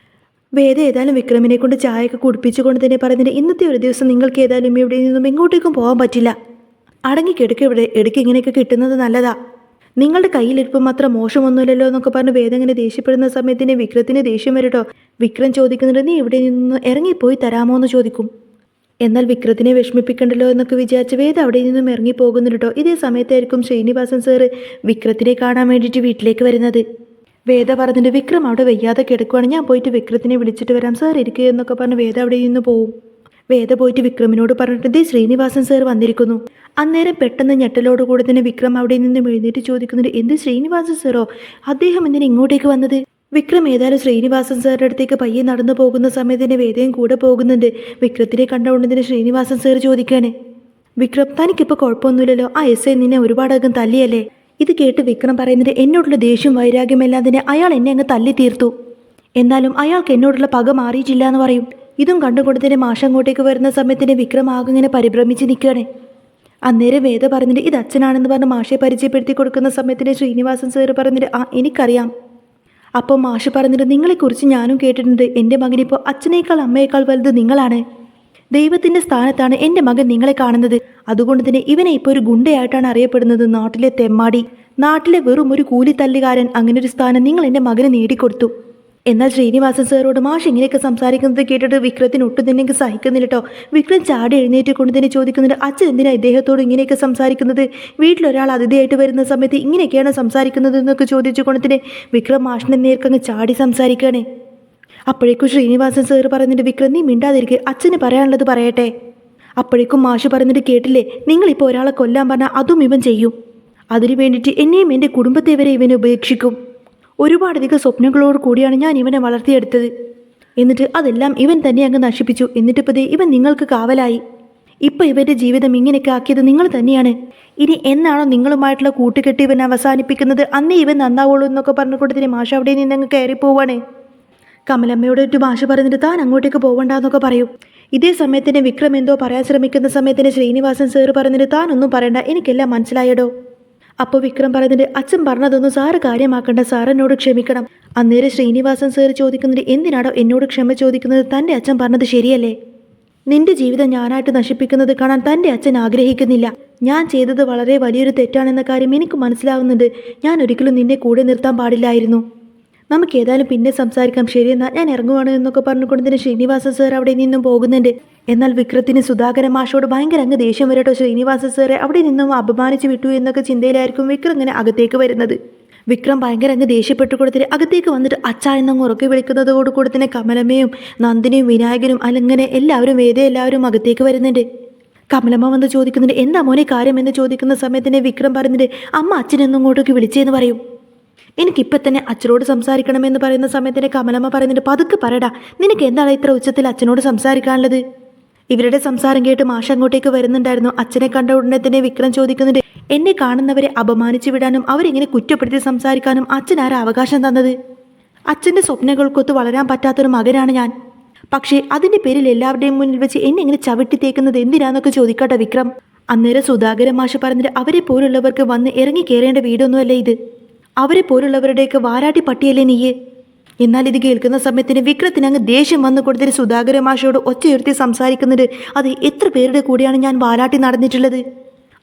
വേദ ഏതായാലും വിക്രമിനെ കൊണ്ട് ചായയൊക്കെ കുടിപ്പിച്ചുകൊണ്ട് തന്നെ പറയുന്നുണ്ട് ഇന്നത്തെ ഒരു ദിവസം നിങ്ങൾക്ക് ഏതായാലും ഇവിടെ നിന്നും എങ്ങോട്ടേക്കും പോകാൻ പറ്റില്ല, അടങ്ങിക്കിടക്ക് ഇവിടെ ഇടയ്ക്ക് ഇങ്ങനെയൊക്കെ കിട്ടുന്നത് നല്ലതാ, നിങ്ങളുടെ കയ്യിലിരിപ്പം അത്ര മോശമൊന്നുമില്ലല്ലോ എന്നൊക്കെ പറഞ്ഞ് വേദ ഇങ്ങനെ ദേഷ്യപ്പെടുന്ന സമയത്തിന് വിക്രത്തിന് ദേഷ്യം വരട്ടോ. വിക്രം ചോദിക്കുന്നുണ്ട് നീ ഇവിടെ നിന്ന് ഇറങ്ങിപ്പോയി തരാമോ എന്ന് ചോദിക്കും. എന്നാൽ വിക്രത്തിനെ വിഷമിപ്പിക്കണ്ടല്ലോ എന്നൊക്കെ വിചാരിച്ച് വേദ അവിടെ നിന്നും ഇറങ്ങിപ്പോകുന്നുണ്ട് കേട്ടോ. ഇതേ സമയത്തായിരിക്കും ശ്രീനിവാസൻ സാറ് വിക്രത്തിനെ കാണാൻ വേണ്ടിയിട്ട് വീട്ടിലേക്ക് വരുന്നത്. വേദ പറഞ്ഞിട്ട് വിക്രം അവിടെ വയ്യാതെ കിടക്കുവാണ്, ഞാൻ പോയിട്ട് വിക്രത്തിനെ വിളിച്ചിട്ട് വരാം, സാർ ഇരിക്കുക എന്നൊക്കെ പറഞ്ഞ് വേദ അവിടെ നിന്ന് പോവും. വേദ പോയിട്ട് വിക്രമിനോട് പറഞ്ഞിട്ട് ദേ ശ്രീനിവാസൻ സാർ വന്നിരിക്കുന്നു. അന്നേരം പെട്ടെന്ന് ഞെട്ടലോടുകൂടി തന്നെ വിക്രം അവിടെ നിന്നും എഴുന്നേറ്റ് ചോദിക്കുന്നുണ്ട് എന്ത് ശ്രീനിവാസൻ സാറോ, അദ്ദേഹം എന്തിനാ ഇങ്ങോട്ടേക്ക് വന്നത്? വിക്രം ഏതായാലും ശ്രീനിവാസൻ സാറിൻ്റെ അടുത്തേക്ക് പയ്യെ നടന്നു പോകുന്ന സമയത്തിന് വേദയും കൂടെ പോകുന്നുണ്ട്. വിക്രത്തിനെ കണ്ടുകൊണ്ടതിന് ശ്രീനിവാസൻ സാർ ചോദിക്കാണ് വിക്രം തനിക്കിപ്പോൾ കുഴപ്പമൊന്നുമില്ലല്ലോ, ആ എസ് ഐ നിന്നെ ഒരുപാടകം തല്ലിയല്ലേ? ഇത് കേട്ട് വിക്രം പറയുന്നത് എന്നോടുള്ള ദേഷ്യം വൈരാഗ്യമെല്ലാം തന്നെ അയാൾ എന്നെ അങ്ങ് തല്ലി തീർത്തു, എന്നാലും അയാൾക്ക് എന്നോടുള്ള പക മാറിയിട്ടില്ല എന്ന് പറയും. ഇതും കണ്ടുകൊണ്ടതിന് മാഷ് അങ്ങോട്ടേക്ക് വരുന്ന സമയത്തിന് വിക്രം ആകെ ഇങ്ങനെ പരിഭ്രമിച്ച് നിൽക്കുകയാണ്. അന്നേരം വേദ പറഞ്ഞിട്ട് ഇത് അച്ഛനാണെന്ന് പറഞ്ഞ് മാഷെ പരിചയപ്പെടുത്തി കൊടുക്കുന്ന സമയത്തിന് ശ്രീനിവാസൻ സാറ് പറഞ്ഞിട്ട് ആ എനിക്കറിയാം. അപ്പോൾ മാഷ് പറഞ്ഞിട്ട് നിങ്ങളെക്കുറിച്ച് ഞാനും കേട്ടിട്ടുണ്ട്, എൻ്റെ മകനിപ്പോൾ അച്ഛനേക്കാൾ അമ്മയേക്കാൾ വലുത് നിങ്ങളാണ്, ദൈവത്തിൻ്റെ സ്ഥാനത്താണ് എൻ്റെ മകൻ നിങ്ങളെ കാണുന്നത്, അതുകൊണ്ട് തന്നെ ഇവനെ ഇപ്പോൾ ഒരു ഗുണ്ടയായിട്ടാണ് അറിയപ്പെടുന്നത്, നാട്ടിലെ തെമ്മാടി, നാട്ടിലെ വെറും ഒരു കൂലിത്തല്ലുകാരൻ, അങ്ങനെ ഒരു സ്ഥാനം നിങ്ങൾ എൻ്റെ മകന് നേടിക്കൊടുത്തു. എന്നാൽ ശ്രീനിവാസൻ സാറോട് മാഷ് ഇങ്ങനെയൊക്കെ സംസാരിക്കുന്നത് കേട്ടിട്ട് വിക്രത്തിന് ഒട്ടും തന്നെ സഹിക്കുന്നില്ല കേട്ടോ. വിക്രം ചാടി എഴുന്നേറ്റ് കൊണ്ട് തന്നെ ചോദിക്കുന്നുണ്ട് അച്ഛൻ എന്തിനാ ഇദ്ദേഹത്തോട് ഇങ്ങനെയൊക്കെ സംസാരിക്കുന്നത്, വീട്ടിലൊരാൾ അതിഥിയായിട്ട് വരുന്ന സമയത്ത് ഇങ്ങനെയൊക്കെയാണ് സംസാരിക്കുന്നത് എന്നൊക്കെ ചോദിച്ചുകൊണ്ട് തന്നെ വിക്രം മാഷിനെ നേർക്കങ്ങ് ചാടി സംസാരിക്കുകയാണ്. അപ്പോഴേക്കും ശ്രീനിവാസൻ സാറ് പറഞ്ഞിട്ട് വിക്രം നീ മിണ്ടാതിരിക്കുക, അച്ഛന് പറയാനുള്ളത് പറയട്ടെ. അപ്പോഴേക്കും മാഷ് പറഞ്ഞിട്ട് കേട്ടില്ലേ, നിങ്ങളിപ്പോൾ ഒരാളെ കൊല്ലാൻ പറഞ്ഞാൽ അതും ഇവൻ ചെയ്യും, അതിനു വേണ്ടിയിട്ട് എന്നെയും എൻ്റെ കുടുംബത്തെ വരെ ഇവനെ ഉപേക്ഷിക്കും, ഒരുപാടധികം സ്വപ്നങ്ങളോട് കൂടിയാണ് ഞാൻ ഇവനെ വളർത്തിയെടുത്തത്, എന്നിട്ട് അതെല്ലാം ഇവൻ തന്നെ അങ്ങ് നശിപ്പിച്ചു, എന്നിട്ടിപ്പോൾ ഇവൻ നിങ്ങൾക്ക് കാവലായി, ഇപ്പോൾ ഇവൻ്റെ ജീവിതം ഇങ്ങനെയൊക്കെ ആക്കിയത് നിങ്ങൾ തന്നെയാണ്, ഇനി എന്നാണോ നിങ്ങളുമായിട്ടുള്ള കൂട്ടുകെട്ട് ഇവൻ അവസാനിപ്പിക്കുന്നത് അന്നേ ഇവൻ നന്നാവുള്ളൂ എന്നൊക്കെ പറഞ്ഞുകൊണ്ടതിന് മാഷ അവിടെ നിന്ന് അങ്ങ് കയറി പോവാണ്. കമലമ്മയോട് ഒരു മാഷ് പറഞ്ഞിട്ട് താൻ അങ്ങോട്ടേക്ക് പോകണ്ടെന്നൊക്കെ പറയും. ഇതേ സമയത്തിന് വിക്രം എന്തോ പറയാൻ ശ്രമിക്കുന്ന സമയത്തിന് ശ്രീനിവാസൻ സാറ് പറഞ്ഞിട്ട് താനൊന്നും പറയണ്ട, എനിക്കെല്ലാം മനസ്സിലായടോ. അപ്പോൾ വിക്രം പറഞ്ഞിട്ട് അച്ഛൻ പറഞ്ഞതൊന്നും സാറ് കാര്യമാക്കണ്ട, സാർ എന്നോട് ക്ഷമിക്കണം. അന്നേരം ശ്രീനിവാസൻ സാർ ചോദിക്കുന്നത് എന്തിനാണോ എന്നോട് ക്ഷമ ചോദിക്കുന്നത്, തൻ്റെ അച്ഛൻ പറഞ്ഞത് ശരിയല്ലേ, നിന്റെ ജീവിതം ഞാനായിട്ട് നശിപ്പിക്കുന്നത് കാണാൻ തൻ്റെ അച്ഛൻ ആഗ്രഹിക്കുന്നില്ല, ഞാൻ ചെയ്തത് വളരെ വലിയൊരു തെറ്റാണെന്ന കാര്യം എനിക്ക് മനസ്സിലാവുന്നുണ്ട്, ഞാൻ ഒരിക്കലും നിന്നെ കൂടെ നിർത്താൻ പാടില്ലായിരുന്നു, നമുക്ക് ഏതായാലും പിന്നെ സംസാരിക്കാം, ശരിയെന്നാ ഞാൻ ഇറങ്ങുവാണ് എന്നൊക്കെ പറഞ്ഞുകൊണ്ട് തന്നെ ശ്രീനിവാസൻ സാർ അവിടെ നിന്നും പോകുന്നുണ്ട്. എന്നാൽ വിക്രത്തിന് സുധാകരൻ മാഷോട് ഭയങ്കര അങ്ങ് ദേഷ്യം വരട്ടോ, ശ്രീനിവാസൻ സാറെ അവിടെ നിന്നും അപമാനിച്ച് വിട്ടു എന്നൊക്കെ ചിന്തയിലായിരിക്കും വിക്രം ഇങ്ങനെ അകത്തേക്ക് വരുന്നത്. വിക്രം ഭയങ്കര അങ്ങ് ദേഷ്യപ്പെട്ടു കൊടുത്തിട്ട് അകത്തേക്ക് വന്നിട്ട് അച്ഛ എന്നങ്ങ് ഉറക്കി വിളിക്കുന്നതോട് കൂടി തന്നെ കമലമ്മയും നന്ദിനിയും വിനായകനും അല്ലെങ്കിൽ എല്ലാവരും എല്ലാവരും അകത്തേക്ക് വരുന്നുണ്ട്. കമലമ്മ വന്ന് ചോദിക്കുന്നുണ്ട് എന്താ മോനെ കാര്യം എന്ന് ചോദിക്കുന്ന സമയത്തിന് വിക്രം പറഞ്ഞിട്ട് അമ്മ അച്ഛനെന്നും ഇങ്ങോട്ടേക്ക് വിളിച്ചേന്ന് പറയും. എനിക്കിപ്പം തന്നെ അച്ഛനോട് സംസാരിക്കണമെന്ന് പറയുന്ന സമയത്തിന് കമലമ്മ പറയുന്നുണ്ട് പതുക്കെ പറയടാ, നിനക്ക് എന്താണ് ഇത്ര ഉച്ചത്തിൽ അച്ഛനോട് സംസാരിക്കാനുള്ളത്? ഇവരുടെ സംസാരം കേട്ട് മാഷ് അങ്ങോട്ടേക്ക് വരുന്നുണ്ടായിരുന്നു. അച്ഛനെ കണ്ട ഉടനെ തന്നെ വിക്രം ചോദിക്കുന്നുണ്ട് എന്നെ കാണുന്നവരെ അപമാനിച്ചു വിടാനും അവരിങ്ങനെ കുറ്റപ്പെടുത്തി സംസാരിക്കാനും അച്ഛൻ ആരാ അവകാശം തന്നത്? അച്ഛൻ്റെ സ്വപ്നങ്ങൾക്കൊത്ത് വളരാൻ പറ്റാത്തൊരു മകനാണ് ഞാൻ, പക്ഷേ അതിൻ്റെ പേരിൽ എല്ലാവരുടെയും മുന്നിൽ വെച്ച് എന്നെ ഇങ്ങനെ ചവിട്ടി തേക്കുന്നത് എന്തിനാന്നൊക്കെ ചോദിക്കട്ടെ വിക്രം. അന്നേരം സുധാകരൻ മാഷ് പറഞ്ഞിട്ട് അവരെ പോലുള്ളവർക്ക് വന്ന് ഇറങ്ങി കയറേണ്ട വീടൊന്നുമല്ല ഇത്. അവരെ പോലുള്ളവരുടെയൊക്കെ വാരാട്ടി പട്ടിയല്ലേ നീയ്. എന്നാൽ ഇത് കേൾക്കുന്ന സമയത്തിന് വിക്രത്തിന് അങ്ങ് ദേഷ്യം വന്നു കൊടുത്തിട്ട് സുധാകരൻ മാഷയോട് ഒച്ചയുയർത്തി സംസാരിക്കുന്നുണ്ട്. അത് എത്ര പേരുടെ കൂടെയാണ് ഞാൻ വാലാട്ടി നടന്നിട്ടുള്ളത്.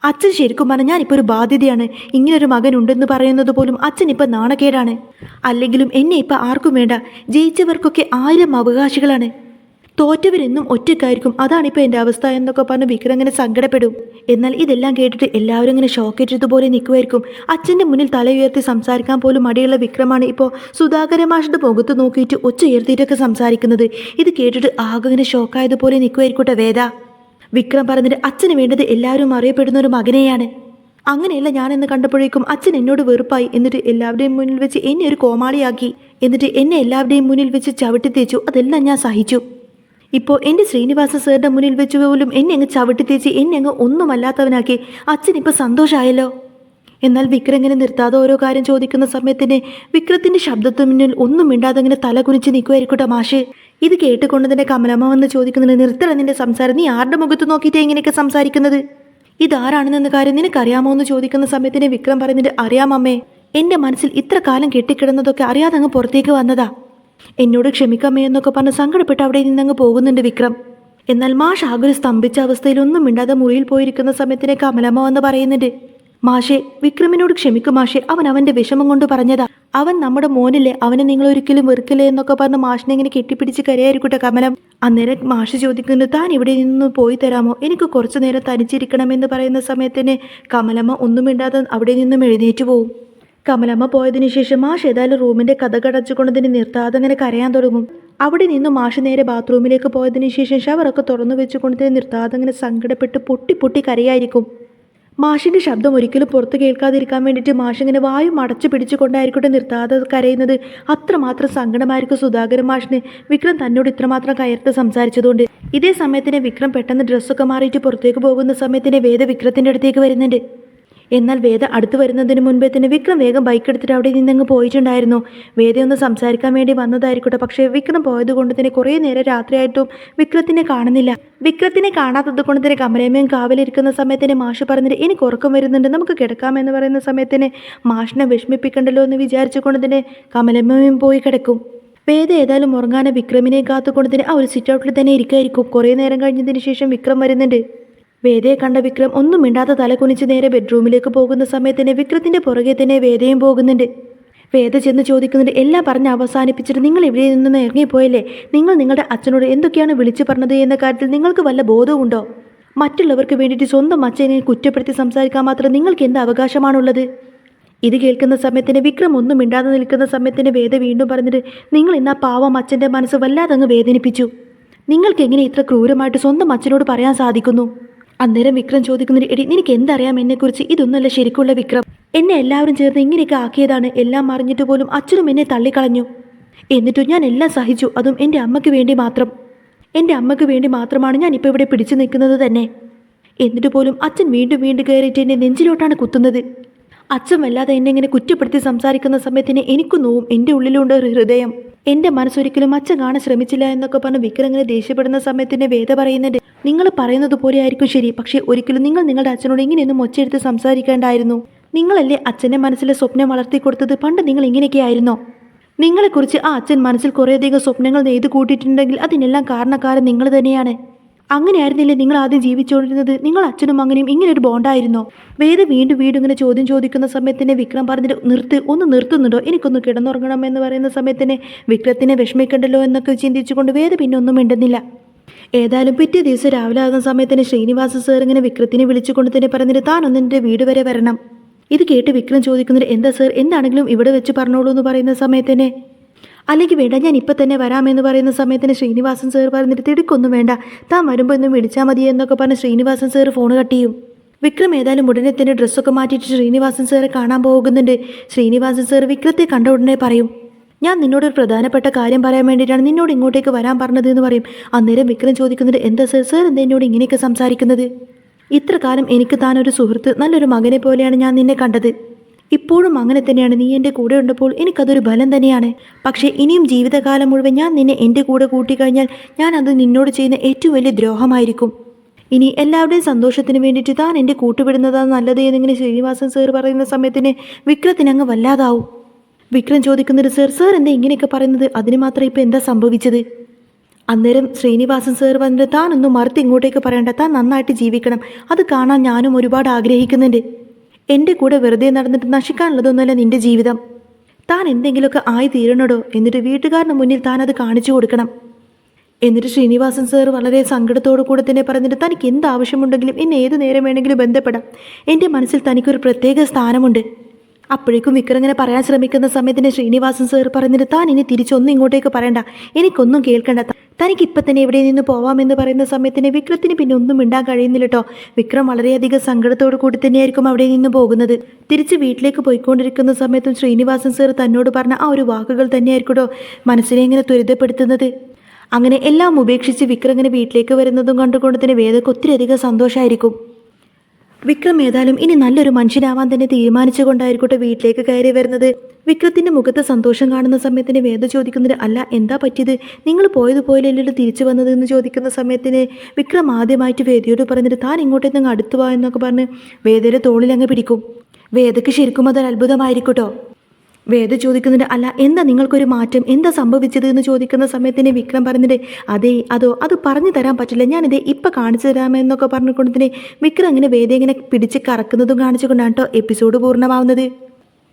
അച്ഛൻ ശരിക്കും പറഞ്ഞാൽ ഞാനിപ്പോൾ ഒരു ബാധ്യതയാണ്. ഇങ്ങനൊരു മകൻ ഉണ്ടെന്ന് പറയുന്നത് പോലും അച്ഛൻ ഇപ്പം നാണക്കേടാണ്. അല്ലെങ്കിലും എന്നെ ഇപ്പം ആർക്കും വേണ്ട. ജയിച്ചവർക്കൊക്കെ 1000 അവകാശികളാണ്. തോറ്റവരെന്നും ഒറ്റയ്ക്കായിരിക്കും. അതാണിപ്പോൾ എൻ്റെ അവസ്ഥ എന്നൊക്കെ പറഞ്ഞ് വിക്രം അങ്ങനെ സങ്കടപ്പെടും. എന്നാൽ ഇതെല്ലാം കേട്ടിട്ട് എല്ലാവരും ഇങ്ങനെ ഷോക്കേറ്റതുപോലെ നിൽക്കുമായിരിക്കും. അച്ഛൻ്റെ മുന്നിൽ തല ഉയർത്തി സംസാരിക്കാൻ പോലും മടിയുള്ള വിക്രമാണ് ഇപ്പോൾ സുധാകരൻ മാഷിൻ്റെ മുഖത്ത് നോക്കിയിട്ട് ഒച്ച ഉയർത്തിയിട്ടൊക്കെ സംസാരിക്കുന്നത്. ഇത് കേട്ടിട്ട് ആകെ ഇങ്ങനെ ഷോക്കായതുപോലെ നിൽക്കുമായിരിക്കട്ടെ വേദ. വിക്രം പറഞ്ഞിട്ട് അച്ഛന് വേണ്ടത് എല്ലാവരും അറിയപ്പെടുന്ന ഒരു മകനെയാണ്. അങ്ങനെയല്ല ഞാനെന്ന് കണ്ടപ്പോഴേക്കും അച്ഛൻ എന്നോട് വെറുപ്പായി. എന്നിട്ട് എല്ലാവരുടെയും മുന്നിൽ വെച്ച് എന്നെ ഒരു കോമാളിയാക്കി. എന്നിട്ട് എന്നെ എല്ലാവരുടെയും മുന്നിൽ വെച്ച് ചവിട്ടി തേച്ചു. അതെല്ലാം ഞാൻ സഹിച്ചു. ഇപ്പോൾ എൻ്റെ ശ്രീനിവാസ സാറിൻ്റെ മുന്നിൽ വെച്ച് പോലും എന്നെ അങ്ങ് ചവിട്ടി തേച്ച് എന്നെ അങ്ങ് ഒന്നുമല്ലാത്തവനാക്കി. അച്ഛനിപ്പോൾ സന്തോഷമായല്ലോ. എന്നാൽ വിക്രം ഇങ്ങനെ നിർത്താതെ ഓരോ കാര്യം ചോദിക്കുന്ന സമയത്തിന് വിക്രത്തിൻ്റെ ശബ്ദത്തിന് മുന്നിൽ ഒന്നും മിണ്ടാതെ അങ്ങനെ തല കുനിച്ച് നിൽക്കുമായിരിക്കട്ടെ മാഷ്. ഇത് കേട്ടുകൊണ്ട് തന്നെ കമലമ്മ വന്ന് ചോദിക്കുന്നുണ്ട്, നിർത്തണം നിന്റെ സംസാരം. നീ ആരുടെ മുഖത്ത് നോക്കിയിട്ട് ഇങ്ങനെയൊക്കെ സംസാരിക്കുന്നത്? ഇതാരാണെന്ന കാര്യം നിനക്കറിയാമോ എന്ന് ചോദിക്കുന്ന സമയത്തിന് വിക്രം പറയുന്നുണ്ട്, അറിയാമമ്മേ. എൻ്റെ മനസ്സിൽ ഇത്ര കാലം കെട്ടിക്കിടന്നതൊക്കെ അറിയാതെ അങ്ങ് പുറത്തേക്ക് വന്നതാ. എന്നോട് ക്ഷമിക്കമ്മേ എന്നൊക്കെ പറഞ്ഞ് സങ്കടപ്പെട്ട് അവിടെ നിന്നങ്ങ് പോകുന്നുണ്ട് വിക്രം. എന്നാൽ മാഷ് ആകെ ഒരു സ്തംഭിച്ച അവസ്ഥയിൽ ഒന്നും മിണ്ടാതെ മുറിയിൽ പോയിരിക്കുന്ന സമയത്തിന് കമലമ്മ വന്ന് പറയുന്നുണ്ട്, മാഷെ വിക്രമിനോട് ക്ഷമിക്കും മാഷെ. അവൻ അവൻ്റെ വിഷമം കൊണ്ട് പറഞ്ഞതാ. അവൻ നമ്മുടെ മോനില്ലേ, അവനെ നിങ്ങൾ ഒരിക്കലും വെറുക്കില്ലേ എന്നൊക്കെ പറഞ്ഞ് മാഷിനെ ഇങ്ങനെ കെട്ടിപ്പിടിച്ച് കരയായിരിക്കട്ടെ കമലം. അന്നേരം മാഷ് ചോദിക്കുന്നു, താൻ ഇവിടെ നിന്ന് പോയി തരാമോ, എനിക്ക് കുറച്ചു നേരം തനിച്ചിരിക്കണമെന്ന് പറയുന്ന സമയത്തിന് കമലമ്മ ഒന്നും മിണ്ടാതെ അവിടെ നിന്നും എഴുന്നേറ്റ് പോവും. കമലമ്മ പോയതിനു ശേഷം മാഷ് ഏതായാലും റൂമിൻ്റെ കഥകടച്ചുകൊണ്ടതിന് നിർത്താതെ അങ്ങനെ കരയാൻ തുടങ്ങും. അവിടെ നിന്നും മാഷ് നേരെ ബാത്റൂമിലേക്ക് പോയതിനു ശേഷം ഷവറൊക്കെ തുറന്നു വെച്ചുകൊണ്ടതിന് നിർത്താതെ അങ്ങനെ സങ്കടപ്പെട്ട് പൊട്ടി പൊട്ടി കരയായിരിക്കും. മാഷിൻ്റെ ശബ്ദം ഒരിക്കലും പുറത്ത് കേൾക്കാതിരിക്കാൻ വേണ്ടിയിട്ട് മാഷിങ്ങനെ വായും അടച്ചു പിടിച്ചുകൊണ്ടായിരിക്കട്ടെ നിർത്താതെ കരയുന്നത്. അത്രമാത്രം സങ്കടമായിരിക്കും സുധാകരൻ മാഷിന് വിക്രം തന്നോട് ഇത്രമാത്രം കയർത്ത് സംസാരിച്ചതുകൊണ്ട്. ഇതേ സമയത്തിന് വിക്രം പെട്ടെന്ന് ഡ്രസ്സൊക്കെ മാറിയിട്ട് പുറത്തേക്ക് പോകുന്ന സമയത്തിന് വേദ വിക്രത്തിൻ്റെ അടുത്തേക്ക് വരുന്നുണ്ട്. എന്നാൽ വേദ അടുത്ത് വരുന്നതിന് മുൻപേ തന്നെ വിക്രം വേഗം ബൈക്ക് എടുത്തിട്ട് അവിടെ നിന്നങ്ങ് പോയിട്ടുണ്ടായിരുന്നു. വേദയൊന്ന് സംസാരിക്കാൻ വേണ്ടി വന്നതായിരിക്കട്ടെ. പക്ഷേ വിക്രം പോയത് കൊണ്ട് തന്നെ കുറേ നേരം രാത്രിയായിട്ടും വിക്രത്തിനെ കാണുന്നില്ല. വിക്രത്തിനെ കാണാത്തത് കൊണ്ട് തന്നെ കമലമ്മയും കാവലിരിക്കുന്ന സമയത്തിന് മാഷ് പറഞ്ഞിട്ട് എനിക്ക് ഉറക്കം വരുന്നുണ്ട്, നമുക്ക് കിടക്കാമെന്ന് പറയുന്ന സമയത്തിന് മാഷിനെ വിഷമിപ്പിക്കണ്ടല്ലോ എന്ന് വിചാരിച്ചുകൊണ്ട് തന്നെ കമലമ്മയും പോയി കിടക്കും. വേദ ഏതായാലും ഉറങ്ങാനെ വിക്രമിനെ കാത്തുകൊണ്ട് തന്നെ ആ ഒരു സിറ്റ് ഔട്ടിൽ തന്നെ ഇരിക്കുമായിരിക്കും. കുറേ നേരം കഴിഞ്ഞതിന് ശേഷം വിക്രം വരുന്നുണ്ട്. വേദയെ കണ്ട വിക്രം ഒന്നും മിണ്ടാതെ തല കുനിച്ച് നേരെ ബെഡ്റൂമിലേക്ക് പോകുന്ന സമയത്തിന് വിക്രത്തിൻ്റെ പുറകെ തന്നെ വേദയും പോകുന്നുണ്ട്. വേദ ചെന്ന് ചോദിക്കുന്നുണ്ട്, എല്ലാം പറഞ്ഞ് അവസാനിപ്പിച്ചിട്ട് നിങ്ങൾ ഇവിടെ നിന്ന് ഇറങ്ങിപ്പോയല്ലേ? നിങ്ങൾ നിങ്ങളുടെ അച്ഛനോട് എന്തൊക്കെയാണ് വിളിച്ചു പറഞ്ഞത് എന്ന കാര്യത്തിൽ നിങ്ങൾക്ക് വല്ല ബോധവുമുണ്ടോ? മറ്റുള്ളവർക്ക് വേണ്ടിയിട്ട് സ്വന്തം അച്ഛനെ കുറ്റപ്പെടുത്തി സംസാരിക്കാൻ മാത്രം നിങ്ങൾക്ക് എന്ത് അവകാശമാണുള്ളത്? ഇത് കേൾക്കുന്ന സമയത്തിന് വിക്രം ഒന്നും മിണ്ടാതെ നിൽക്കുന്ന സമയത്തിന് വേദ വീണ്ടും പറഞ്ഞിട്ട്, നിങ്ങൾ ഇന്ന് ആ പാവം അച്ഛൻ്റെ മനസ്സ് വല്ലാതെ അങ്ങ് വേദനിപ്പിച്ചു. നിങ്ങൾക്ക് എങ്ങനെ ഇത്ര ക്രൂരമായിട്ട് സ്വന്തം അച്ഛനോട് പറയാൻ സാധിക്കുന്നു? അന്നേരം വിക്രം ചോദിക്കുന്നൊരു, എടി നിനക്ക് എന്തറിയാം എന്നെക്കുറിച്ച്? ഇതൊന്നുമല്ല ശരിക്കുള്ള വിക്രം. എന്നെ എല്ലാവരും ചേർന്ന് ഇങ്ങനെയൊക്കെ ആക്കിയതാണ്. എല്ലാം അറിഞ്ഞിട്ട് പോലും അച്ഛനും എന്നെ തള്ളിക്കളഞ്ഞു. എന്നിട്ടും ഞാൻ എല്ലാം സഹിച്ചു. അതും എൻ്റെ അമ്മയ്ക്ക് വേണ്ടി മാത്രം. എൻ്റെ അമ്മയ്ക്ക് വേണ്ടി മാത്രമാണ് ഞാൻ ഇപ്പോൾ ഇവിടെ പിടിച്ചു നിൽക്കുന്നത് തന്നെ. എന്നിട്ട് പോലും അച്ഛൻ വീണ്ടും വീണ്ടും കയറിയിട്ട് എന്നെ നെഞ്ചിലോട്ടാണ് കുത്തുന്നത്. അച്ഛൻ വല്ലാതെ എന്നെ ഇങ്ങനെ കുറ്റപ്പെടുത്തി സംസാരിക്കുന്ന സമയത്തിന് എനിക്കും നോവും. എൻ്റെ ഉള്ളിലുണ്ട് ഒരു ഹൃദയം. എൻ്റെ മനസ്സൊരിക്കലും അച്ഛൻ കാണാൻ ശ്രമിച്ചില്ല എന്നൊക്കെ പറഞ്ഞ് വിക്രം ഇങ്ങനെ ദേഷ്യപ്പെടുന്ന സമയത്തിന് വേദ പറയുന്നുണ്ട്, നിങ്ങൾ പറയുന്നത് പോലെ ആയിരിക്കും ശരി, പക്ഷേ ഒരിക്കലും നിങ്ങൾ നിങ്ങളുടെ അച്ഛനോട് ഇങ്ങനെയൊന്നും ഒച്ചയെടുത്ത് സംസാരിക്കേണ്ടായിരുന്നു. നിങ്ങളല്ലേ അച്ഛൻ്റെ മനസ്സിലെ സ്വപ്നം വളർത്തി കൊടുത്തത്? പണ്ട് നിങ്ങൾ ഇങ്ങനെയൊക്കെ ആയിരുന്നോ? നിങ്ങളെക്കുറിച്ച് ആ അച്ഛൻ മനസ്സിൽ കുറേയധികം സ്വപ്നങ്ങൾ നെയ്ത് കൂട്ടിയിട്ടുണ്ടെങ്കിൽ അതിനെല്ലാം കാരണക്കാരൻ നിങ്ങൾ തന്നെയാണ്. അങ്ങനെയായിരുന്നില്ലേ നിങ്ങൾ ആദ്യം ജീവിച്ചുകൊണ്ടിരുന്നത്? നിങ്ങൾ അച്ഛനും അങ്ങനെയും ഇങ്ങനെ ഒരു ബോണ്ടായിരുന്നോ? വേദ വീണ്ടും വീണ്ടും ഇങ്ങനെ ചോദ്യം ചോദിക്കുന്ന സമയത്തിന് വിക്രം പറഞ്ഞിട്ട്, ഒന്ന് നിർത്തുന്നുണ്ടോ, എനിക്കൊന്ന് കിടന്നുറങ്ങണം എന്ന് പറയുന്ന സമയത്തിന് വിക്രത്തിനെ വിഷമിക്കണ്ടല്ലോ എന്നൊക്കെ ചിന്തിച്ചുകൊണ്ട് വേദ പിന്നെ ഒന്നും മിണ്ടുന്നില്ല. ഏതായാലും പിറ്റേ ദിവസം രാവിലെ ആകുന്ന സമയത്തിന് ശ്രീനിവാസ സാർ ഇങ്ങനെ വിക്രത്തിനെ വിളിച്ചുകൊണ്ട് തന്നെ പറഞ്ഞിട്ട്, താനൊന്ന് എൻ്റെ വീട് വരെ വരണം. ഇത് കേട്ട് വിക്രം ചോദിക്കുന്നത്, എന്താ സാർ, എന്താണെങ്കിലും ഇവിടെ വെച്ച് പറഞ്ഞോളൂ എന്ന് പറയുന്ന സമയത്തിന്, അല്ലെങ്കിൽ വേണ്ട ഞാൻ ഇപ്പം തന്നെ വരാമെന്ന് പറയുന്ന സമയത്തിന് ശ്രീനിവാസൻ സാർ പറഞ്ഞിട്ട്, തിടുക്കൊന്നും വേണ്ട, താൻ വരുമ്പോൾ ഒന്നും വിളിച്ചാൽ മതി എന്നൊക്കെ പറഞ്ഞ് ശ്രീനിവാസൻ സാർ ഫോൺ കട്ട് ചെയ്യും. വിക്രം ഏതായാലും ഉടനെ തന്നെ ഡ്രസ്സൊക്കെ മാറ്റിയിട്ട് ശ്രീനിവാസൻ സാറെ കാണാൻ പോകുന്നുണ്ട്. ശ്രീനിവാസൻ സാർ വിക്രത്തെ കണ്ട ഉടനെ പറയും, ഞാൻ നിന്നോടൊരു പ്രധാനപ്പെട്ട കാര്യം പറയാൻ വേണ്ടിയിട്ടാണ് നിന്നോട് ഇങ്ങോട്ടേക്ക് വരാൻ പറഞ്ഞത് എന്ന് പറയും. അന്നേരം വിക്രം ചോദിക്കുന്നത്, എന്താ സാർ, സാർ എന്താ എന്നോട് ഇങ്ങനെയൊക്കെ സംസാരിക്കുന്നത്? ഇത്ര കാലം എനിക്ക് താനൊരു സുഹൃത്ത്, നല്ലൊരു മകനെ പോലെയാണ് ഞാൻ നിന്നെ കണ്ടത്. ഇപ്പോഴും അങ്ങനെ തന്നെയാണ്. നീ എൻ്റെ കൂടെ ഉണ്ടപ്പോൾ എനിക്കതൊരു ബലം തന്നെയാണ്. പക്ഷേ ഇനിയും ജീവിതകാലം മുഴുവൻ ഞാൻ നിന്നെ എൻ്റെ കൂടെ കൂട്ടിക്കഴിഞ്ഞാൽ ഞാൻ അത് നിന്നോട് ചെയ്യുന്ന ഏറ്റവും വലിയ ദ്രോഹമായിരിക്കും. ഇനി എല്ലാവരുടെയും സന്തോഷത്തിന് വേണ്ടിയിട്ട് താൻ എൻ്റെ കൂട്ടുവിടുന്നതാണ് നല്ലത് എന്നിങ്ങനെ ശ്രീനിവാസൻ സാർ പറയുന്ന സമയത്തിന് വിക്രത്തിന് അങ്ങ് വല്ലാതാവും. വിക്രം ചോദിക്കുന്നത്, സാർ എന്താ ഇങ്ങനെയൊക്കെ പറയുന്നത്? അതിന് മാത്രം ഇപ്പോൾ എന്താ സംഭവിച്ചത്? അന്നേരം ശ്രീനിവാസൻ സാർ വന്നിട്ട്, താനൊന്നും മറുത്ത് ഇങ്ങോട്ടേക്ക് പറയണ്ട, താൻ നന്നായിട്ട് ജീവിക്കണം, അത് കാണാൻ ഞാനും ഒരുപാട് ആഗ്രഹിക്കുന്നുണ്ട്. എൻ്റെ കൂടെ വെറുതെ നടന്നിട്ട് നശിക്കാനുള്ളതൊന്നുമല്ല നിൻ്റെ ജീവിതം. താൻ എന്തെങ്കിലുമൊക്കെ ആയി തീരണടോ, എന്നിട്ട് വീട്ടുകാരുടെ മുന്നിൽ താൻ അത് കാണിച്ചു കൊടുക്കണം. എന്നിട്ട് ശ്രീനിവാസൻ സാർ വളരെ സങ്കടത്തോടു കൂടെ തന്നെ പറഞ്ഞിട്ട്, തനിക്ക് എന്ത് ആവശ്യമുണ്ടെങ്കിലും എന്നെ ഏത് നേരം വേണമെങ്കിലും ബന്ധപ്പെടാം, എൻ്റെ മനസ്സിൽ തനിക്കൊരു പ്രത്യേക സ്ഥാനമുണ്ട്. അപ്പോഴേക്കും വിക്രം ഇങ്ങനെ പറയാൻ ശ്രമിക്കുന്ന സമയത്തിന് ശ്രീനിവാസൻ സാർ പറഞ്ഞിട്ട്, താൻ ഇനി തിരിച്ചൊന്നും ഇങ്ങോട്ടേക്ക് പറയണ്ട, എനിക്കൊന്നും കേൾക്കണ്ട, തനിക്ക് ഇപ്പം തന്നെ എവിടെ നിന്ന് പോവാമെന്ന് പറയുന്ന സമയത്തിന് വിക്രത്തിന് പിന്നെ ഒന്നും മിണ്ടാൻ കഴിയുന്നില്ല കേട്ടോ. വിക്രം വളരെയധികം സങ്കടത്തോടു കൂടി തന്നെയായിരിക്കും അവിടെ നിന്ന് പോകുന്നത്. തിരിച്ച് വീട്ടിലേക്ക് പോയിക്കൊണ്ടിരിക്കുന്ന സമയത്തും ശ്രീനിവാസൻ സാർ തന്നോട് പറഞ്ഞ ആ ഒരു വാക്കുകൾ തന്നെയായിരിക്കും കേട്ടോ മനസ്സിനെ ഇങ്ങനെ ത്വരിതപ്പെടുത്തുന്നത്. അങ്ങനെ എല്ലാം ഉപേക്ഷിച്ച് വിക്രം ഇങ്ങനെ വീട്ടിലേക്ക് വരുന്നതും കണ്ടുകൊണ്ട് തന്നെ വേദയ്ക്ക് ഒത്തിരിയധികം സന്തോഷമായിരിക്കും. വിക്രം ഏതായാലും ഇനി നല്ലൊരു മനുഷ്യനാവാൻ തന്നെ തീരുമാനിച്ചുകൊണ്ടായിരിക്കട്ടെ വീട്ടിലേക്ക് കയറി വരുന്നത്. വിക്രത്തിൻ്റെ മുഖത്ത് സന്തോഷം കാണുന്ന സമയത്തിന് വേദ ചോദിക്കുന്നത്, അല്ല എന്താ പറ്റിയത്, നിങ്ങൾ പോയതുപോലെയല്ലോ തിരിച്ചു വന്നത് എന്ന് ചോദിക്കുന്ന സമയത്തിന് വിക്രം ആദ്യമായിട്ട് വേദയോട് പറഞ്ഞിട്ട്, താൻ ഇങ്ങോട്ടേക്ക് അടുത്തു പോകാൻ എന്നൊക്കെ പറഞ്ഞ് വേദയുടെ തോളിൽ അങ്ങ് പിടിക്കും. വേദയ്ക്ക് ശരിക്കും അതൊരു അത്ഭുതമായിരിക്കട്ടോ. വേദ ചോദിക്കുന്നുണ്ട്, അല്ല എന്താ നിങ്ങൾക്കൊരു മാറ്റം, എന്താ സംഭവിച്ചത് എന്ന് ചോദിക്കുന്ന സമയത്തിന് വിക്രം പറഞ്ഞിട്ട്, അത് പറഞ്ഞു തരാൻ പറ്റില്ല, ഞാനിത് ഇപ്പം കാണിച്ചു തരാമെന്നൊക്കെ പറഞ്ഞുകൊണ്ട് തന്നെ വിക്രം അങ്ങനെ വേദ ഇങ്ങനെ പിടിച്ച് കറക്കുന്നതും കാണിച്ചുകൊണ്ടാണ് കേട്ടോ എപ്പിസോഡ് പൂർണ്ണമാവുന്നത്.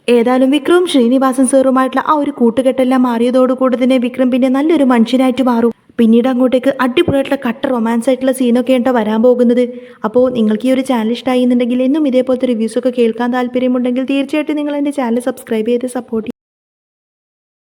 ഏതായാലും വിക്രവും ശ്രീനിവാസൻ സാറുമായിട്ടുള്ള ആ ഒരു കൂട്ടുകെട്ടെല്ലാം മാറിയതോടുകൂടി തന്നെ വിക്രം പിന്നെ നല്ലൊരു മനുഷ്യനായിട്ട് മാറും. പിന്നീട് അങ്ങോട്ടേക്ക് അടിപൊളിയായിട്ടുള്ള കട്ട റൊമാൻസ് ആയിട്ടുള്ള സീനൊക്കെ ഉണ്ടോ വരാൻ പോകുന്നത്. അപ്പോൾ നിങ്ങൾക്ക് ഈ ഒരു ചാനൽ ഇഷ്ടമായി എന്നുണ്ടെങ്കിൽ എന്നും ഇതേപോലത്തെ റിവ്യൂസൊക്കെ കേൾക്കാൻ താല്പര്യമുണ്ടെങ്കിൽ തീർച്ചയായിട്ടും നിങ്ങൾ എൻ്റെ ചാനൽ സബ്സ്ക്രൈബ് ചെയ്ത് സപ്പോർട്ട്